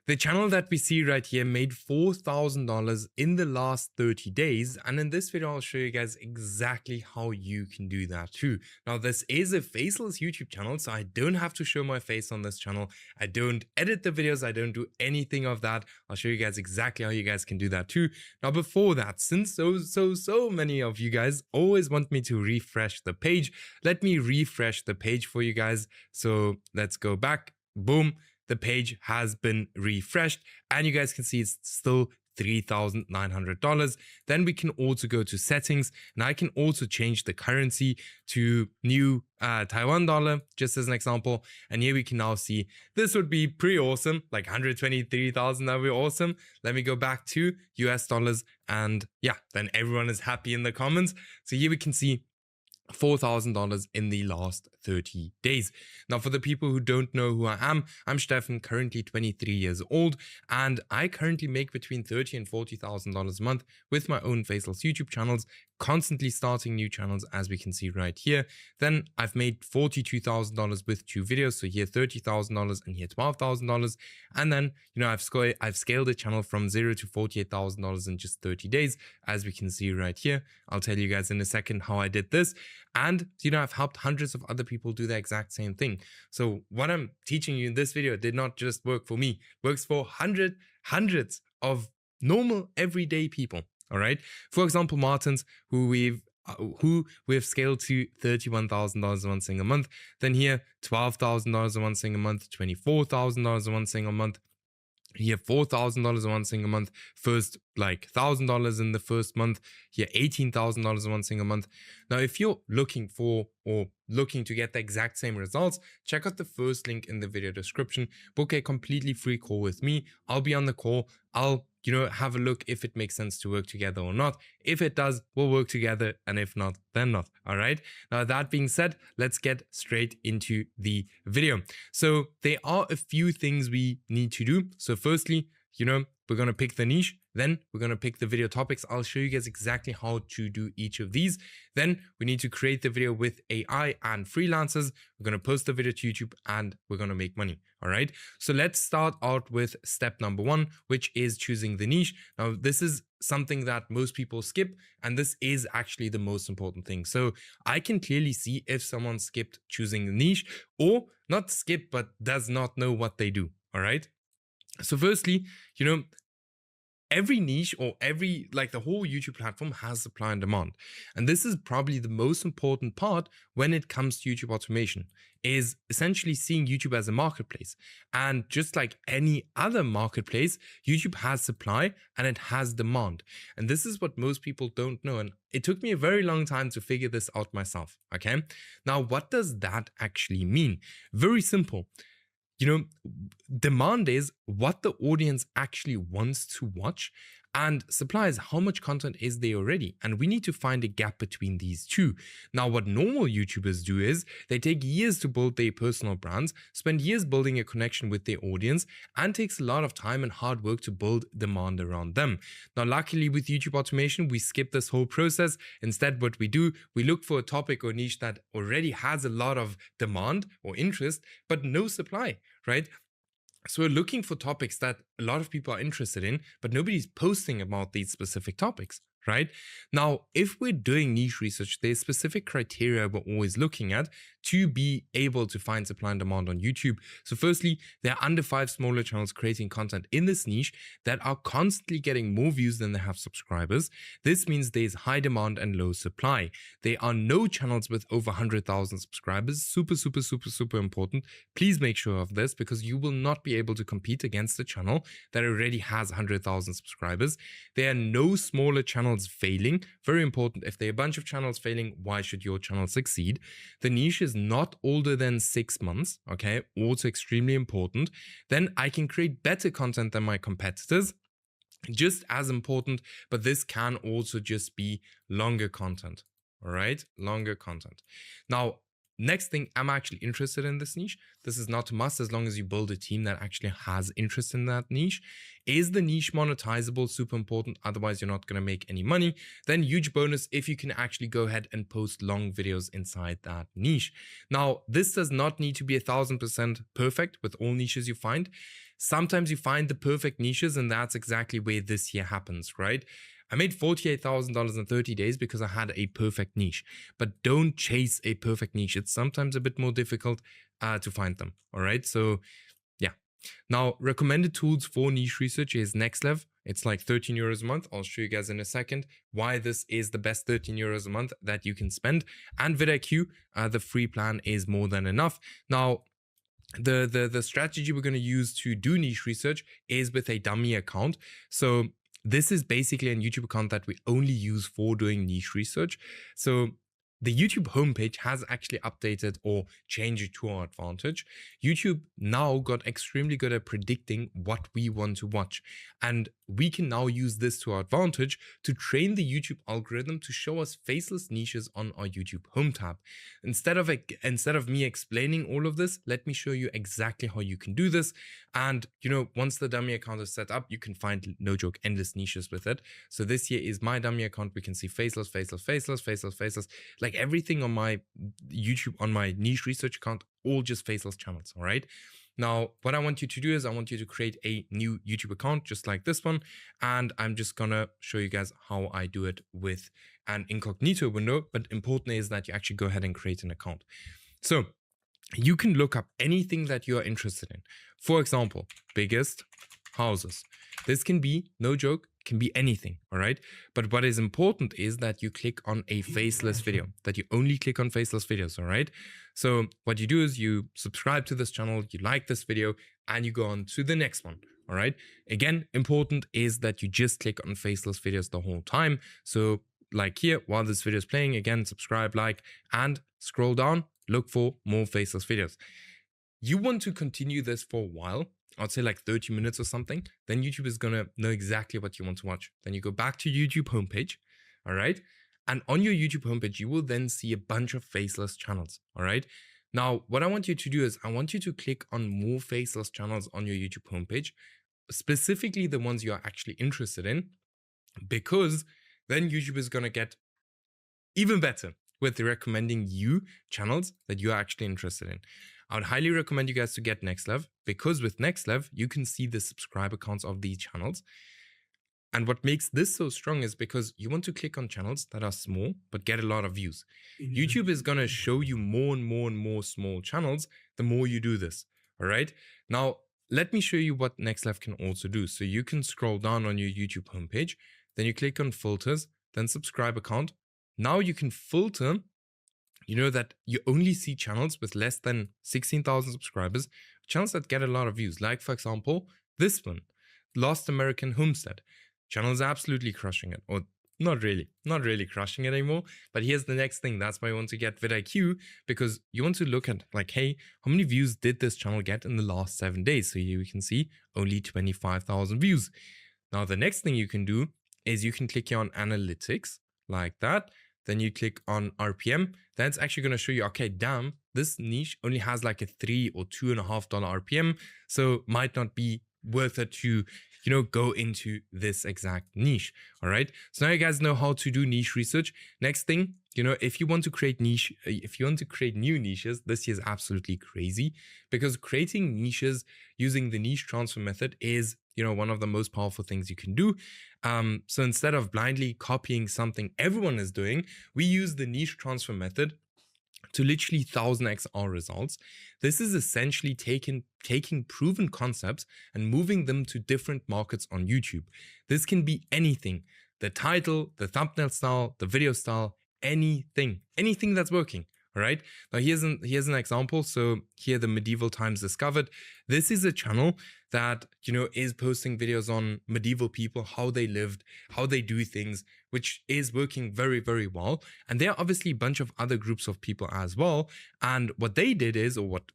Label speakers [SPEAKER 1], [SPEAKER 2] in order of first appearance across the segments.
[SPEAKER 1] The channel that we see right here made $4,000 in the last 30 days. And in this video, I'll show you guys exactly how you can do that too. Now, this is a faceless YouTube channel, so I don't have to show my face on this channel. I don't edit the videos. I don't do anything of that. I'll show you guys exactly how you guys can do that too. Now, before that, since so many of you guys always want me to refresh the page, let me refresh the page for you guys. So let's go back. Boom. The page has been refreshed and you guys can see it's still $3,900. Then we can also go to settings and I can also change the currency to new Taiwan dollar, just as an example. And here we can now see this would be pretty awesome, like 123,000. That would be awesome. Let me go back to US dollars and yeah, then everyone is happy in the comments. So here we can see $4,000 in the last 30 days. Now, for the people who don't know who I am, I'm Stefan, currently 23 years old, and I currently make between $30,000 and $40,000 a month with my own faceless YouTube channels, constantly starting new channels, as we can see right here. Then I've made $42,000 with 2 videos. So here $30,000 and here $12,000. And then, I've scaled the channel from $0 to $48,000 in just 30 days, as we can see right here. I'll tell you guys in a second how I did this. And, I've helped hundreds of other people do the exact same thing. So what I'm teaching you in this video did not just work for me, it works for hundreds of normal everyday people. All right. For example, Martins, who we've scaled to $31,000 in one single month. Then here, $12,000 in one single month, $24,000 in one single month. Here, $4,000 in one single month. First, like $1,000 in the first month. Here, $18,000 in one single month. Now, if you're looking for or looking to get the exact same results, check out the first link in the video description. Book a completely free call with me. I'll be on the call. I'll have a look if it makes sense to work together or not. If it does, we'll work together. And if not, then not. All right. Now, that being said, let's get straight into the video. So there are a few things we need to do. So firstly, we're going to pick the niche. Then we're going to pick the video topics. I'll show you guys exactly how to do each of these. Then we need to create the video with AI and freelancers. We're going to post the video to YouTube and we're going to make money. All right. So let's start out with step number 1, which is choosing the niche. Now, this is something that most people skip, and this is actually the most important thing. So I can clearly see if someone skipped choosing the niche or not skip, but does not know what they do. All right. So firstly, every niche or the whole YouTube platform has supply and demand. And this is probably the most important part when it comes to YouTube automation, is essentially seeing YouTube as a marketplace. And just like any other marketplace, YouTube has supply and it has demand. And this is what most people don't know. And it took me a very long time to figure this out myself. Okay. Now, what does that actually mean? Very simple. Demand is what the audience actually wants to watch, and supply is how much content is there already. And we need to find a gap between these two. Now, what normal YouTubers do is they take years to build their personal brands, spend years building a connection with their audience, and takes a lot of time and hard work to build demand around them. Now, luckily with YouTube automation, we skip this whole process. Instead, what we do, we look for a topic or niche that already has a lot of demand or interest, but no supply, right? So we're looking for topics that a lot of people are interested in, but nobody's posting about these specific topics, right? Now, if we're doing niche research, there's specific criteria we're always looking at to be able to find supply and demand on YouTube. So firstly, there are under 5 smaller channels creating content in this niche that are constantly getting more views than they have subscribers. This means there's high demand and low supply. There are no channels with over 100,000 subscribers. Super important. Please make sure of this, because you will not be able to compete against a channel that already has 100,000 subscribers. There are no smaller channels failing. Very important. If there are a bunch of channels failing, why should your channel succeed? The niche is not older than 6 months. Okay. Also extremely important. Then I can create better content than my competitors. Just as important, but this can also just be longer content. All right. Longer content. Now, next thing, I'm actually interested in this niche. This is not a must as long as you build a team that actually has interest in that niche. Is the niche monetizable? Super important. Otherwise, you're not going to make any money. Then huge bonus if you can actually go ahead and post long videos inside that niche. Now, this does not need to be 1000% perfect with all niches you find. Sometimes you find the perfect niches, and that's exactly where this here happens, right? I made $48,000 in 30 days because I had a perfect niche. But don't chase a perfect niche. It's sometimes a bit more difficult to find them, all right? So yeah. Now, recommended tools for niche research is NextLev. It's like 13 euros a month. I'll show you guys in a second why this is the best 13 euros a month that you can spend. And vidIQ, the free plan is more than enough. Now, the strategy we're going to use to do niche research is with a dummy account. So this is basically a YouTube account that we only use for doing niche research. So the YouTube homepage has actually updated or changed to our advantage. YouTube now got extremely good at predicting what we want to watch. And we can now use this to our advantage to train the YouTube algorithm to show us faceless niches on our YouTube home tab. Instead of me explaining all of this, let me show you exactly how you can do this. And once the dummy account is set up, you can find, no joke, endless niches with it. So this here is my dummy account. We can see faceless, faceless, faceless, faceless, faceless, like everything on my YouTube, on my niche research account, all just faceless channels. All right. Now, what I want you to do is I want you to create a new YouTube account just like this one. And I'm just going to show you guys how I do it with an incognito window. But important is that you actually go ahead and create an account. So you can look up anything that you are interested in. For example, biggest houses. This can be, no joke, can be anything, all right? But what is important is that you click on a faceless video, that you only click on faceless videos, all right? So what you do is you subscribe to this channel, you like this video, and you go on to the next one, all right? Again, important is that you just click on faceless videos the whole time. So like here, while this video is playing, again, subscribe, like, and scroll down, look for more faceless videos. You want to continue this for a while, I'd say like 30 minutes or something, then YouTube is going to know exactly what you want to watch. Then you go back to YouTube homepage, all right? And on your YouTube homepage, you will then see a bunch of faceless channels, all right? Now, what I want you to do is I want you to click on more faceless channels on your YouTube homepage, specifically the ones you are actually interested in, because then YouTube is going to get even better with recommending you channels that you're actually interested in. I would highly recommend you guys to get NextLev, because with NextLev, you can see the subscriber counts of these channels. And what makes this so strong is because you want to click on channels that are small, but get a lot of views. YouTube is going to show you more and more and more small channels the more you do this. All right. Now, let me show you what NextLev can also do. So you can scroll down on your YouTube homepage, then you click on filters, then subscriber count. Now you can filter, that you only see channels with less than 16,000 subscribers, channels that get a lot of views. Like, for example, this one, Lost American Homestead. Channel is absolutely crushing it, or not really crushing it anymore. But here's the next thing. That's why I want to get vidIQ, because you want to look at like, hey, how many views did this channel get in the last 7 days? So here we can see only 25,000 views. Now, the next thing you can do is you can click here on analytics like that. Then you click on RPM. That's actually going to show you, okay, damn, this niche only has like a $3 or $2.50 RPM. So might not be worth it to, go into this exact niche. All right. So now you guys know how to do niche research. Next thing, if you want to create new niches, this is absolutely crazy, because creating niches using the niche transfer method is, one of the most powerful things you can do. So instead of blindly copying something everyone is doing, we use the niche transfer method to literally 1000x our results. This is essentially taking proven concepts and moving them to different markets on YouTube. This can be anything: the title, the thumbnail style, the video style, anything that's working. All right. Now here's an example. So here, the Medieval Times Discovered. This is a channel that, is posting videos on medieval people, how they lived, how they do things, which is working very, very well. And there are obviously a bunch of other groups of people as well. And what they did is, or what,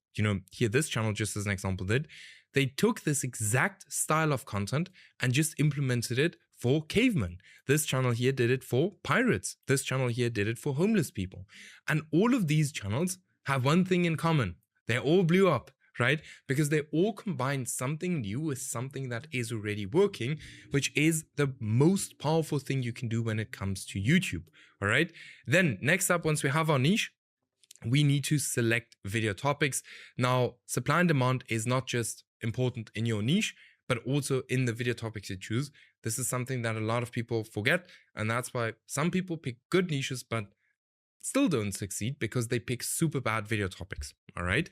[SPEAKER 1] here this channel, just as an example, did, they took this exact style of content and just implemented it for cavemen. This channel here did it for pirates. This channel here did it for homeless people. And all of these channels have one thing in common. They all blew up, right? Because they all combined something new with something that is already working, which is the most powerful thing you can do when it comes to YouTube. All right. Then next up, once we have our niche, we need to select video topics. Now, supply and demand is not just important in your niche, but also in the video topics you choose. This is something that a lot of people forget, and that's why some people pick good niches but still don't succeed because they pick super bad video topics. All right.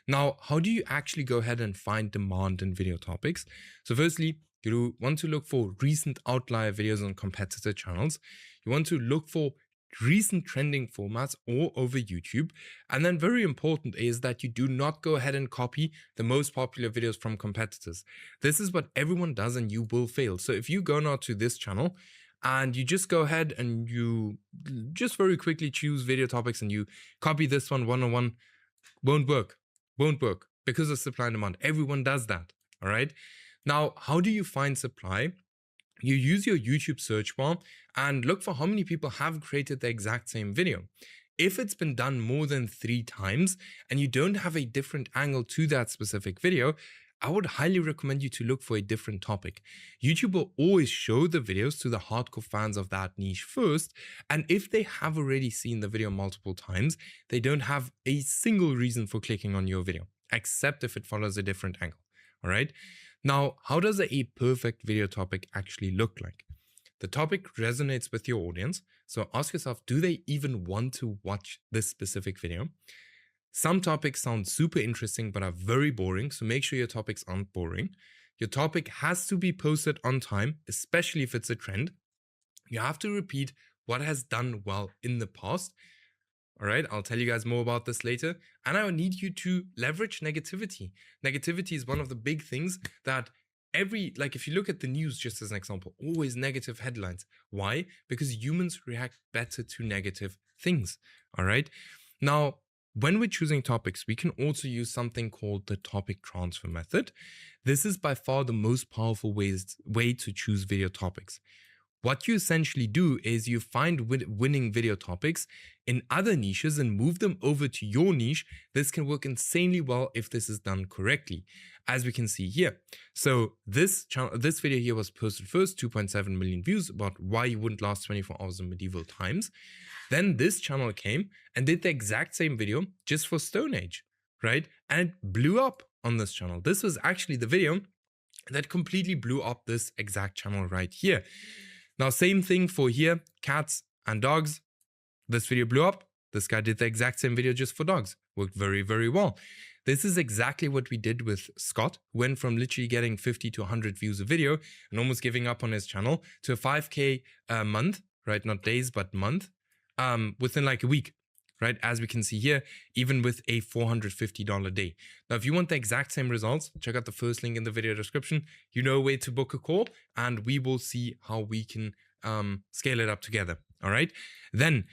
[SPEAKER 1] Now, how do you actually go ahead and find demand in video topics? So firstly, you want to look for recent outlier videos on competitor channels. You want to look for recent trending formats all over YouTube. And then very important is that you do not go ahead and copy the most popular videos from competitors. This is what everyone does and you will fail. So if you go now to this channel and you just go ahead and you just very quickly choose video topics and you copy this one-on-one, won't work because of supply and demand. Everyone does that. All right. Now, how do you find supply? You use your YouTube search bar and look for how many people have created the exact same video. If it's been done more than 3 times and you don't have a different angle to that specific video, I would highly recommend you to look for a different topic. YouTube will always show the videos to the hardcore fans of that niche first, and if they have already seen the video multiple times, they don't have a single reason for clicking on your video, except if it follows a different angle. All right. Now, how does a perfect video topic actually look like? The topic resonates with your audience. So ask yourself, do they even want to watch this specific video? Some topics sound super interesting but are very boring, so make sure your topics aren't boring. Your topic has to be posted on time, especially if it's a trend. You have to repeat what has done well in the past. All right, I'll tell you guys more about this later. And I need you to leverage negativity. Negativity is one of the big things that if you look at the news, just as an example, always negative headlines. Why? Because humans react better to negative things. All right. Now, when we're choosing topics, we can also use something called the topic transfer method. This is by far the most powerful way to choose video topics. What you essentially do is you find winning video topics in other niches and move them over to your niche. This can work insanely well if this is done correctly, as we can see here. So this video here was posted first, 2.7 million views, about why you wouldn't last 24 hours in medieval times. Then this channel came and did the exact same video just for Stone Age, right? And it blew up on this channel. This was actually the video that completely blew up this exact channel right here. Now, same thing for here, cats and dogs. This video blew up. This guy did the exact same video just for dogs. Worked very, very well. This is exactly what we did with Scott. Went from literally getting 50 to 100 views a video and almost giving up on his channel to a 5K a month, right? Not days, but month, within like a week, right? As we can see here, even with a $450 day. Now, if you want the exact same results, check out the first link in the video description. You know where to book a call and we will see how we can scale it up together. All right. Then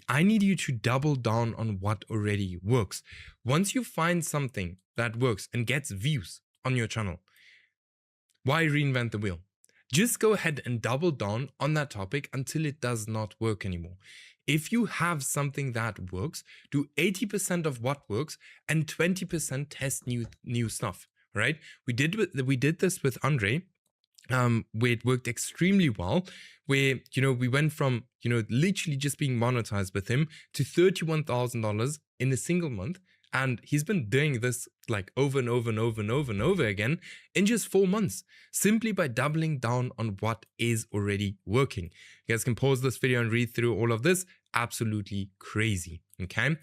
[SPEAKER 1] I need you to double down on what already works. Once you find something that works and gets views on your channel, why reinvent the wheel? Just go ahead and double down on that topic until it does not work anymore. If you have something that works, do 80% of what works and 20% test new stuff, right? We did this with Andre, where it worked extremely well, where, we went from, literally just being monetized with him to $31,000 in a single month. And he's been doing this like over and over and over and over and over again in just 4 months, simply by doubling down on what is already working. You guys can pause this video and read through all of this. Absolutely crazy. Okay.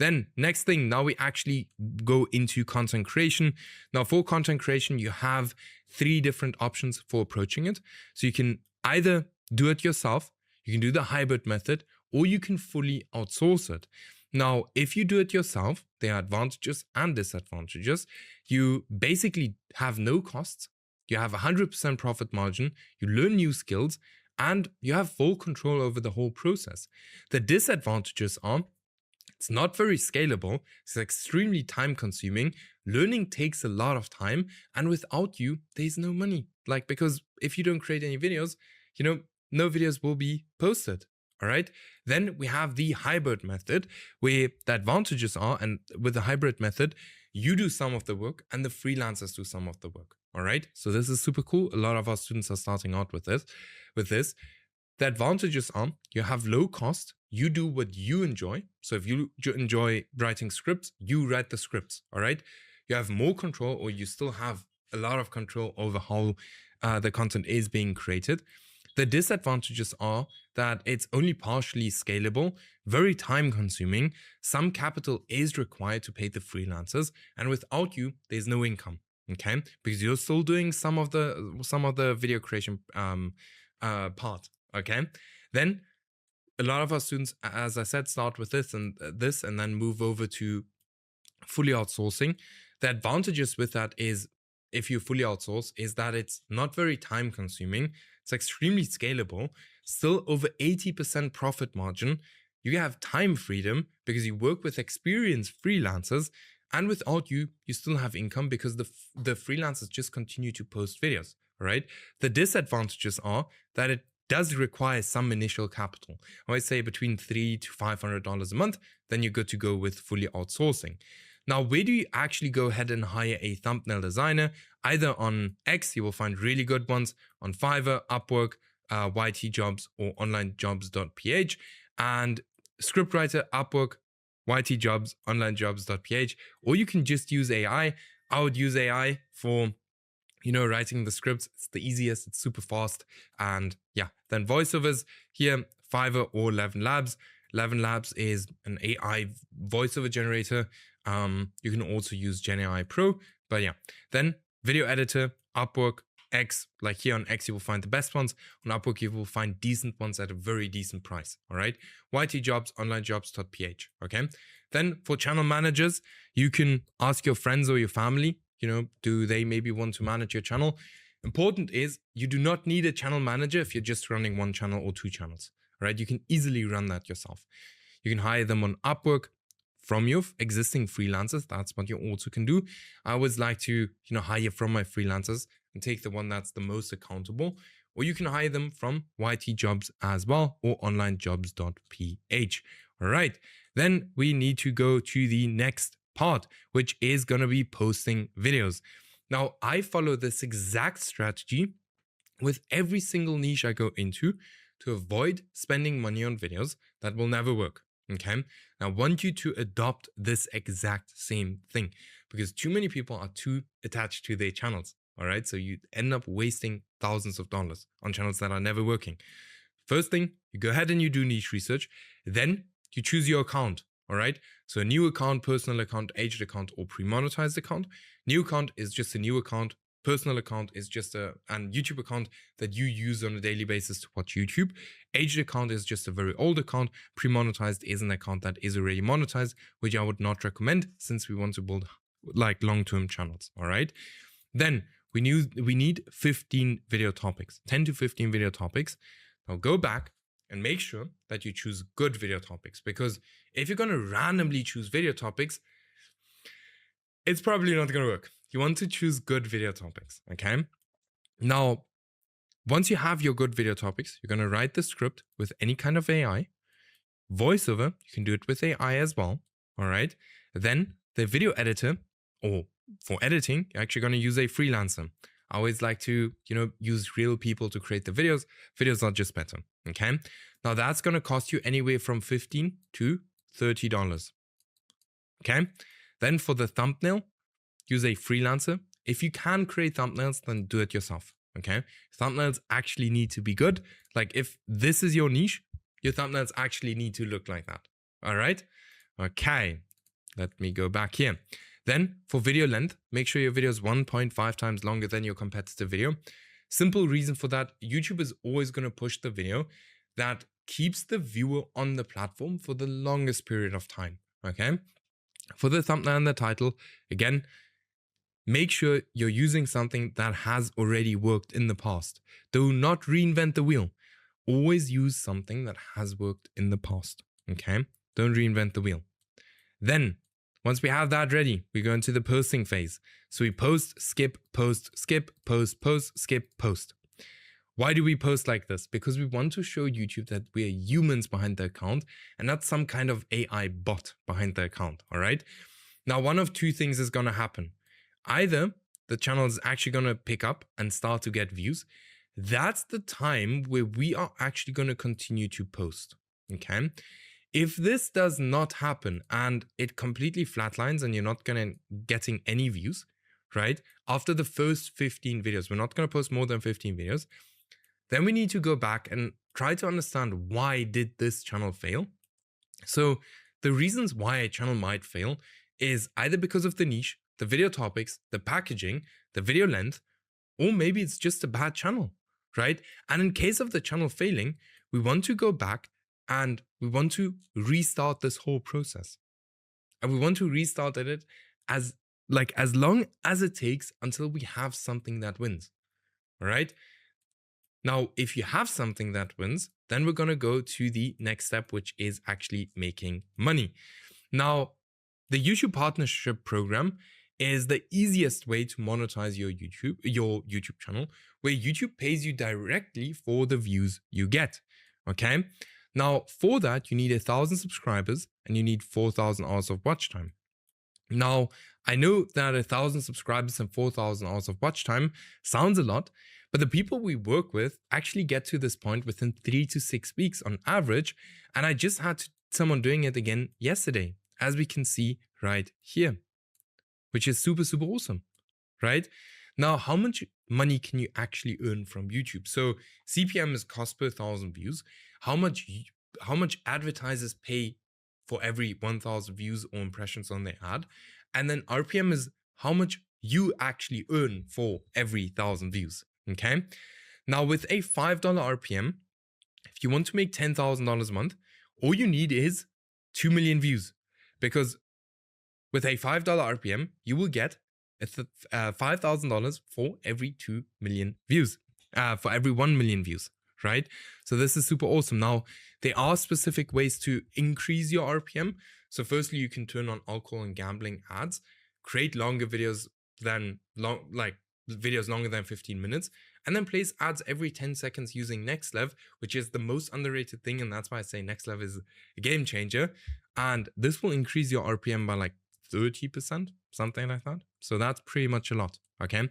[SPEAKER 1] Then next thing, now we actually go into content creation. Now for content creation, you have 3 different options for approaching it. So you can either do it yourself, you can do the hybrid method, or you can fully outsource it. Now, if you do it yourself, there are advantages and disadvantages. You basically have no costs. You have 100% profit margin. You learn new skills and you have full control over the whole process. The disadvantages are it's not very scalable. It's extremely time consuming. Learning takes a lot of time. And without you, there's no money. Because if you don't create any videos, no videos will be posted. All right. Then we have the hybrid method where the advantages are, and with the hybrid method, you do some of the work and the freelancers do some of the work. All right. So this is super cool. A lot of our students are starting out with this. The advantages are you have low cost. You do what you enjoy. So if you enjoy writing scripts, you write the scripts. All right. You have more control, or you still have a lot of control over how the content is being created. The disadvantages are that it's only partially scalable, very time consuming. Some capital is required to pay the freelancers, and without you, there's no income. Okay, because you're still doing some of the video creation part. Okay, then a lot of our students, as I said, start with this and then move over to fully outsourcing. The advantages with that is, if you fully outsource, is that it's not very time consuming. It's extremely scalable, still over 80% profit margin. You have time freedom because you work with experienced freelancers, and without you, you still have income because the freelancers just continue to post videos, right? The disadvantages are that it does require some initial capital. I would say between $300 to $500 a month, then you're good to go with fully outsourcing. Now, where do you actually go ahead and hire a thumbnail designer? Either on X, you will find really good ones, on Fiverr, Upwork, YT Jobs, or onlinejobs.ph, and scriptwriter, Upwork, YT Jobs, onlinejobs.ph, or you can just use AI. I would use AI for, writing the scripts. It's the easiest, it's super fast. And yeah, then voiceovers here, Fiverr or 11 Labs. 11 Labs is an AI voiceover generator. You can also use Gen AI Pro, but yeah. Then video editor, Upwork, X, like here on X, you will find the best ones. On Upwork, you will find decent ones at a very decent price. All right. YT Jobs, onlinejobs.ph. Okay. Then for channel managers, you can ask your friends or your family, do they maybe want to manage your channel? Important is you do not need a channel manager if you're just running one channel or two channels. All right. You can easily run that yourself. You can hire them on Upwork from your existing freelancers. That's what you also can do. I always like to, hire from my freelancers and take the one that's the most accountable. Or you can hire them from YT Jobs as well, or onlinejobs.ph. All right. Then we need to go to the next part, which is going to be posting videos. Now, I follow this exact strategy with every single niche I go into to avoid spending money on videos that will never work. Okay. Now, I want you to adopt this exact same thing because too many people are too attached to their channels. All right. So you end up wasting thousands of dollars on channels that are never working. First thing, you go ahead and you do niche research. Then you choose your account. All right. So a new account, personal account, aged account, or pre-monetized account. New account is just a new account. Personal account is just and YouTube account that you use on a daily basis to watch YouTube. Aged account is just a very old account. Pre-monetized is an account that is already monetized, which I would not recommend since we want to build like long-term channels. All right. Then we need 15 video topics, 10 to 15 video topics. Now go back and make sure that you choose good video topics, because if you're going to randomly choose video topics, it's probably not going to work. You want to choose good video topics, okay? Now, once you have your good video topics, you're going to write the script with any kind of AI. Voiceover, you can do it with AI as well, all right? Then the video editor, or for editing, you're actually going to use a freelancer. I always like to, use real people to create the videos. Videos are just better, okay? Now, that's going to cost you anywhere from $15 to $30, okay? Then for the thumbnail, use a freelancer. If you can create thumbnails, then do it yourself, okay? Thumbnails actually need to be good. Like if this is your niche, your thumbnails actually need to look like that, all right? Okay, let me go back here. Then for video length, make sure your video is 1.5 times longer than your competitor video. Simple reason for that, YouTube is always going to push the video that keeps the viewer on the platform for the longest period of time, okay? For the thumbnail and the title, again, make sure you're using something that has already worked in the past. Do not reinvent the wheel. Always use something that has worked in the past, okay? Don't reinvent the wheel. Then, once we have that ready, we go into the posting phase. So we post, skip, post, skip, post, post, skip, post. Why do we post like this? Because we want to show YouTube that we are humans behind the account and not some kind of AI bot behind the account, all right? Now, one of two things is going to happen. Either the channel is actually going to pick up and start to get views. That's the time where we are actually going to continue to post, okay? If this does not happen and it completely flatlines and you're not getting any views, right? After the first 15 videos, we're not going to post more than 15 videos. Then we need to go back and try to understand, why did this channel fail? So the reasons why a channel might fail is either because of the niche, the video topics, the packaging, the video length, or maybe it's just a bad channel, right? And in case of the channel failing, we want to go back and we want to restart this whole process. And we want to restart it as long as it takes until we have something that wins. All right. Now, if you have something that wins, then we're going to go to the next step, which is actually making money. Now, the YouTube partnership program is the easiest way to monetize your YouTube channel, where YouTube pays you directly for the views you get. Okay. Now, for that, you need 1,000 subscribers and you need 4,000 hours of watch time. Now, I know that 1,000 subscribers and 4,000 hours of watch time sounds a lot, but the people we work with actually get to this point within 3 to 6 weeks on average. And I just had someone doing it again yesterday, as we can see right here, which is super, super awesome, right? Now, how much money can you actually earn from YouTube? So CPM is cost per 1,000 views. How much advertisers pay for every 1,000 views or impressions on their ad. And then RPM is how much you actually earn for every 1,000 views. Okay. Now, with a $5 RPM, if you want to make $10,000 a month, all you need is 2 million views, because with a $5 RPM, you will get $5,000 for every 2 million views, for every 1 million views, right? So this is super awesome. Now, there are specific ways to increase your RPM. So firstly, you can turn on alcohol and gambling ads, create longer videos videos longer than 15 minutes, and then place ads every 10 seconds using NextLev, which is the most underrated thing. And that's why I say NextLev is a game changer. And this will increase your RPM by like 30%, something like that. So that's pretty much a lot. Okay.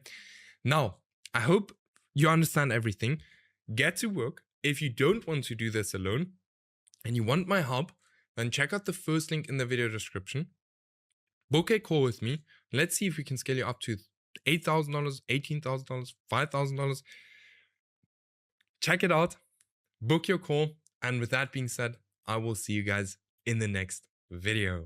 [SPEAKER 1] Now, I hope you understand everything. Get to work. If you don't want to do this alone and you want my help, then check out the first link in the video description. Book a call with me. Let's see if we can scale you up to $8,000, $18,000, $5,000. Check it out. Book your call. And with that being said, I will see you guys in the next video.